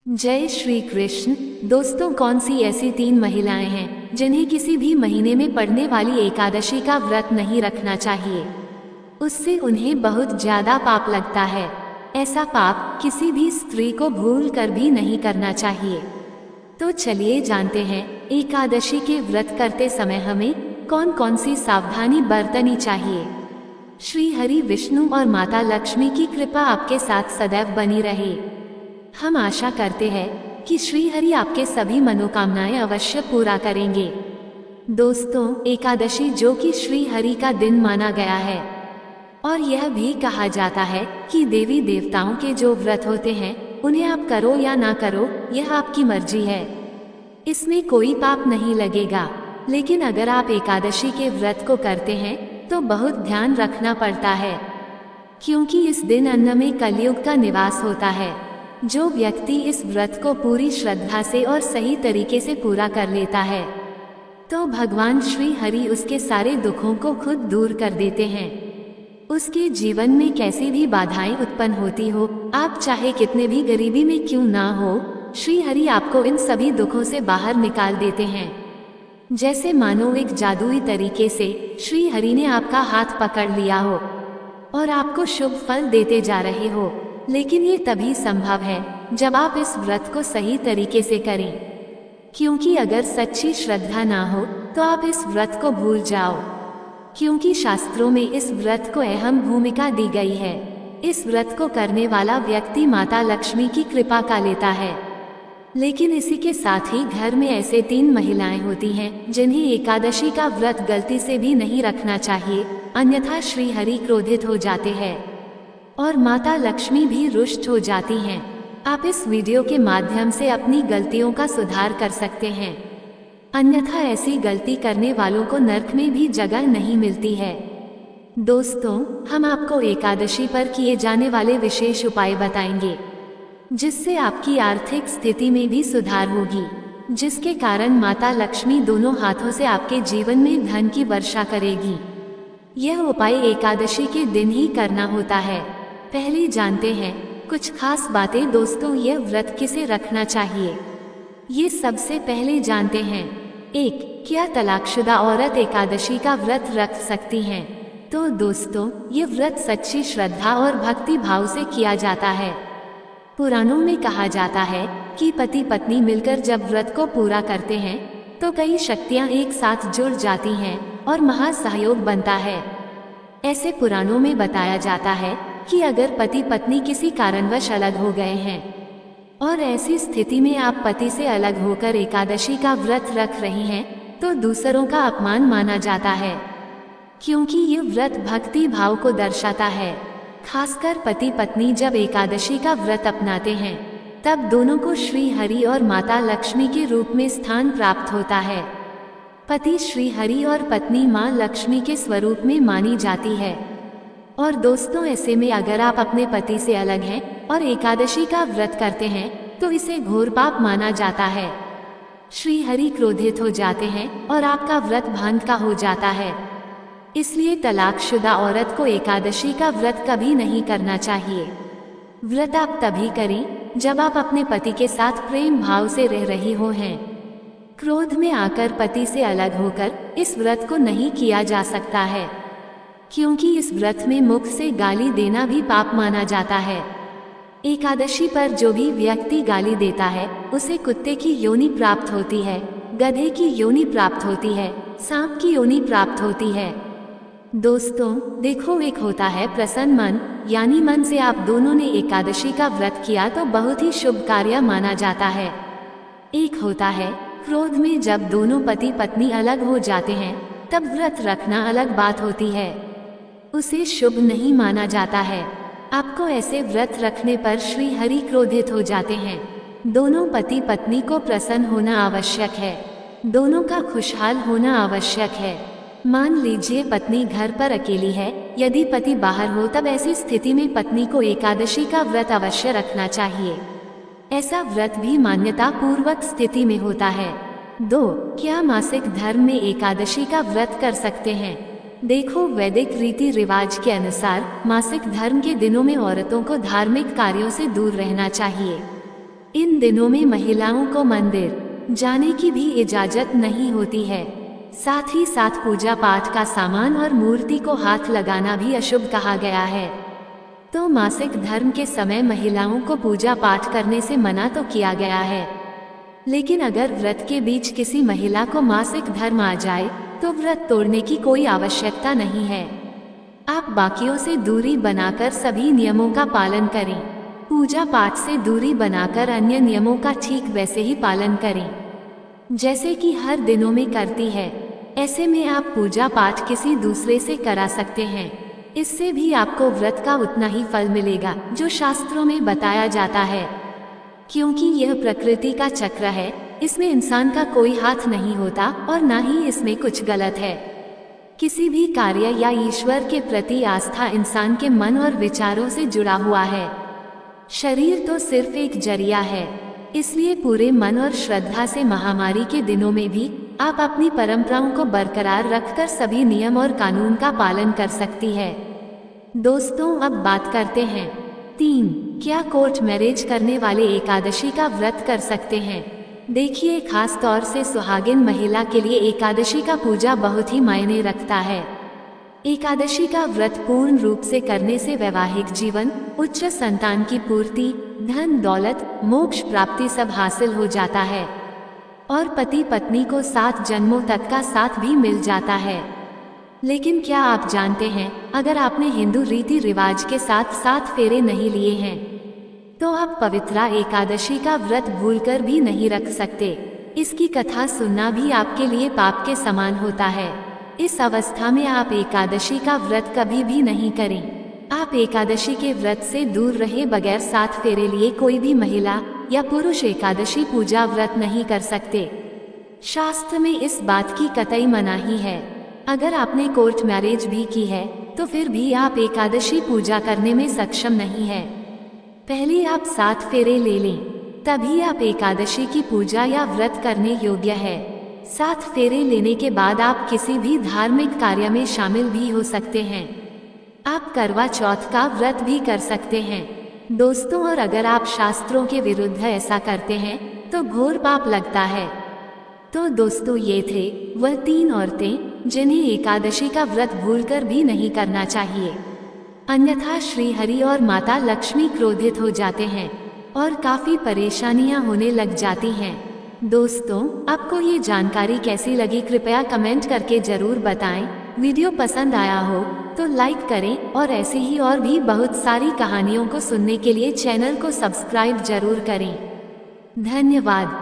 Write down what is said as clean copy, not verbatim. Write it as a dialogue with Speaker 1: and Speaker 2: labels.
Speaker 1: जय श्री कृष्ण। दोस्तों, कौन सी ऐसी 3 महिलाएं हैं जिन्हें किसी भी महीने में पड़ने वाली एकादशी का व्रत नहीं रखना चाहिए? उससे उन्हें बहुत ज्यादा पाप लगता है। ऐसा पाप किसी भी स्त्री को भूल कर भी नहीं करना चाहिए। तो चलिए जानते हैं एकादशी के व्रत करते समय हमें कौन कौन सी सावधानी बरतनी चाहिए। श्री हरि विष्णु और माता लक्ष्मी की कृपा आपके साथ सदैव बनी रहे। हम आशा करते हैं कि श्री हरि आपके सभी मनोकामनाएं अवश्य पूरा करेंगे। दोस्तों, एकादशी जो कि श्री हरि का दिन माना गया है और यह भी कहा जाता है कि देवी देवताओं के जो व्रत होते हैं उन्हें आप करो या ना करो, यह आपकी मर्जी है। इसमें कोई पाप नहीं लगेगा। लेकिन अगर आप एकादशी के व्रत को करते हैं तो बहुत ध्यान रखना पड़ता है, क्योंकि इस दिन अन्न में कलयुग का निवास होता है। जो व्यक्ति इस व्रत को पूरी श्रद्धा से और सही तरीके से पूरा कर लेता है तो भगवान श्री हरि उसके सारे दुखों को खुद दूर कर देते हैं। उसके जीवन में कैसी भी बाधाएं उत्पन्न होती हो, आप चाहे कितने भी गरीबी में क्यों ना हो, श्री हरि आपको इन सभी दुखों से बाहर निकाल देते हैं। जैसे मानो एक जादुई तरीके से श्री हरि ने आपका हाथ पकड़ लिया हो और आपको शुभ फल देते जा रहे हो। लेकिन ये तभी संभव है जब आप इस व्रत को सही तरीके से करें, क्योंकि अगर सच्ची श्रद्धा ना हो तो आप इस व्रत को भूल जाओ, क्योंकि शास्त्रों में इस व्रत को अहम भूमिका दी गई है। इस व्रत को करने वाला व्यक्ति माता लक्ष्मी की कृपा का लेता है। लेकिन इसी के साथ ही घर में ऐसे 3 महिलाएं होती हैं जिन्हें एकादशी का व्रत गलती से भी नहीं रखना चाहिए, अन्यथा श्री हरि क्रोधित हो जाते हैं और माता लक्ष्मी भी रुष्ट हो जाती हैं। आप इस वीडियो के माध्यम से अपनी गलतियों का सुधार कर सकते हैं, अन्यथा ऐसी गलती करने वालों को नरक में भी जगह नहीं मिलती है। दोस्तों, हम आपको एकादशी पर किए जाने वाले विशेष उपाय बताएंगे, जिससे आपकी आर्थिक स्थिति में भी सुधार होगी, जिसके कारण माता लक्ष्मी दोनों हाथों से आपके जीवन में धन की वर्षा करेगी। यह उपाय एकादशी के दिन ही करना होता है। पहले जानते हैं कुछ खास बातें। दोस्तों, यह व्रत किसे रखना चाहिए, ये सबसे पहले जानते हैं। 1. क्या तलाकशुदा औरत एकादशी का व्रत रख सकती हैं? तो दोस्तों, ये व्रत सच्ची श्रद्धा और भक्ति भाव से किया जाता है। पुराणों में कहा जाता है कि पति पत्नी मिलकर जब व्रत को पूरा करते हैं तो कई शक्तियां एक साथ जुड़ जाती हैं और महासहयोग बनता है। ऐसे पुराणों में बताया जाता है कि अगर पति पत्नी किसी कारणवश अलग हो गए हैं और ऐसी स्थिति में आप पति से अलग होकर एकादशी का व्रत रख रही हैं, तो दूसरों का अपमान माना जाता है, क्योंकि ये व्रत भक्ति भाव को दर्शाता है। खासकर पति पत्नी जब एकादशी का व्रत अपनाते हैं तब दोनों को श्री हरि और माता लक्ष्मी के रूप में स्थान प्राप्त होता है। पति श्री हरि और पत्नी माँ लक्ष्मी के स्वरूप में मानी जाती है। और दोस्तों, ऐसे में अगर आप अपने पति से अलग हैं और एकादशी का व्रत करते हैं तो इसे घोर पाप माना जाता है। श्री हरि क्रोधित हो जाते हैं और आपका व्रत भंग का हो जाता है। इसलिए तलाकशुदा औरत को एकादशी का व्रत कभी नहीं करना चाहिए। व्रत आप तभी करें जब आप अपने पति के साथ प्रेम भाव से रह रही हो हैं। क्रोध में आकर पति से अलग होकर इस व्रत को नहीं किया जा सकता है, क्योंकि इस व्रत में मुख से गाली देना भी पाप माना जाता है। एकादशी पर जो भी व्यक्ति गाली देता है उसे कुत्ते की योनि प्राप्त होती है, गधे की योनि प्राप्त होती है, सांप की योनि प्राप्त होती है। दोस्तों, देखो, एक होता है प्रसन्न मन, यानी मन से आप दोनों ने एकादशी का व्रत किया तो बहुत ही शुभ कार्य माना जाता है। एक होता है क्रोध में, जब दोनों पति पत्नी अलग हो जाते हैं तब व्रत रखना अलग बात होती है, उसे शुभ नहीं माना जाता है। आपको ऐसे व्रत रखने पर श्री हरि क्रोधित हो जाते हैं। दोनों पति पत्नी को प्रसन्न होना आवश्यक है, दोनों का खुशहाल होना आवश्यक है। मान लीजिए पत्नी घर पर अकेली है, यदि पति बाहर हो तब ऐसी स्थिति में पत्नी को एकादशी का व्रत अवश्य रखना चाहिए। ऐसा व्रत भी मान्यता पूर्वक स्थिति में होता है। 2. क्या मासिक धर्म में एकादशी का व्रत कर सकते हैं? देखो, वैदिक रीति रिवाज के अनुसार मासिक धर्म के दिनों में औरतों को धार्मिक कार्यों से दूर रहना चाहिए। इन दिनों में महिलाओं को मंदिर जाने की भी इजाजत नहीं होती है। साथ ही साथ पूजा पाठ का सामान और मूर्ति को हाथ लगाना भी अशुभ कहा गया है। तो मासिक धर्म के समय महिलाओं को पूजा पाठ करने से मना तो किया गया है, लेकिन अगर व्रत के बीच किसी महिला को मासिक धर्म आ जाए तो व्रत तोड़ने की कोई आवश्यकता नहीं है। आप बाकियों से दूरी बनाकर सभी नियमों का पालन करें। पूजा पाठ से दूरी बनाकर अन्य नियमों का ठीक वैसे ही पालन करें जैसे कि हर दिनों में करती है। ऐसे में आप पूजा पाठ किसी दूसरे से करा सकते हैं। इससे भी आपको व्रत का उतना ही फल मिलेगा जो शास्त्रों में बताया जाता है, क्योंकि यह प्रकृति का चक्र है। इसमें इंसान का कोई हाथ नहीं होता और ना ही इसमें कुछ गलत है। किसी भी कार्य या ईश्वर के प्रति आस्था इंसान के मन और विचारों से जुड़ा हुआ है। शरीर तो सिर्फ एक जरिया है, इसलिए पूरे मन और श्रद्धा से महामारी के दिनों में भी आप अपनी परंपराओं को बरकरार रखकर सभी नियम और कानून का पालन कर सकती है। दोस्तों, अब बात करते हैं 3, क्या कोर्ट मैरिज करने वाले एकादशी का व्रत कर सकते हैं। देखिए, खास तौर से सुहागिन महिला के लिए एकादशी का पूजा बहुत ही मायने रखता है। एकादशी का व्रत पूर्ण रूप से करने से वैवाहिक जीवन, उच्च संतान की पूर्ति, धन दौलत, मोक्ष प्राप्ति सब हासिल हो जाता है और पति पत्नी को 7 जन्मों तक का साथ भी मिल जाता है। लेकिन क्या आप जानते हैं, अगर आपने हिंदू रीति रिवाज के साथ 7 फेरे नहीं लिए हैं तो आप पवित्रा एकादशी का व्रत भूलकर भी नहीं रख सकते। इसकी कथा सुनना भी आपके लिए पाप के समान होता है। इस अवस्था में आप एकादशी का व्रत कभी भी नहीं करें। आप एकादशी के व्रत से दूर रहे बगैर 7 फेरे लिए कोई भी महिला या पुरुष एकादशी पूजा व्रत नहीं कर सकते। शास्त्र में इस बात की कतई मनाही है। अगर आपने कोर्ट मैरिज भी की है तो फिर भी आप एकादशी पूजा करने में सक्षम नहीं है। पहले आप 7 फेरे ले लें, तभी आप एकादशी की पूजा या व्रत करने योग्य है। 7 फेरे लेने के बाद आप किसी भी धार्मिक कार्य में शामिल भी हो सकते हैं। आप करवा चौथ का व्रत भी कर सकते हैं। दोस्तों, और अगर आप शास्त्रों के विरुद्ध ऐसा करते हैं तो घोर पाप लगता है। तो दोस्तों, ये थे वह 3 औरतें जिन्हें एकादशी का व्रत भूलकर भी नहीं करना चाहिए, अन्यथा श्री हरि और माता लक्ष्मी क्रोधित हो जाते हैं और काफी परेशानियां होने लग जाती हैं। दोस्तों, आपको ये जानकारी कैसी लगी कृपया कमेंट करके जरूर बताएं। वीडियो पसंद आया हो तो लाइक करें और ऐसी ही और भी बहुत सारी कहानियों को सुनने के लिए चैनल को सब्सक्राइब जरूर करें। धन्यवाद।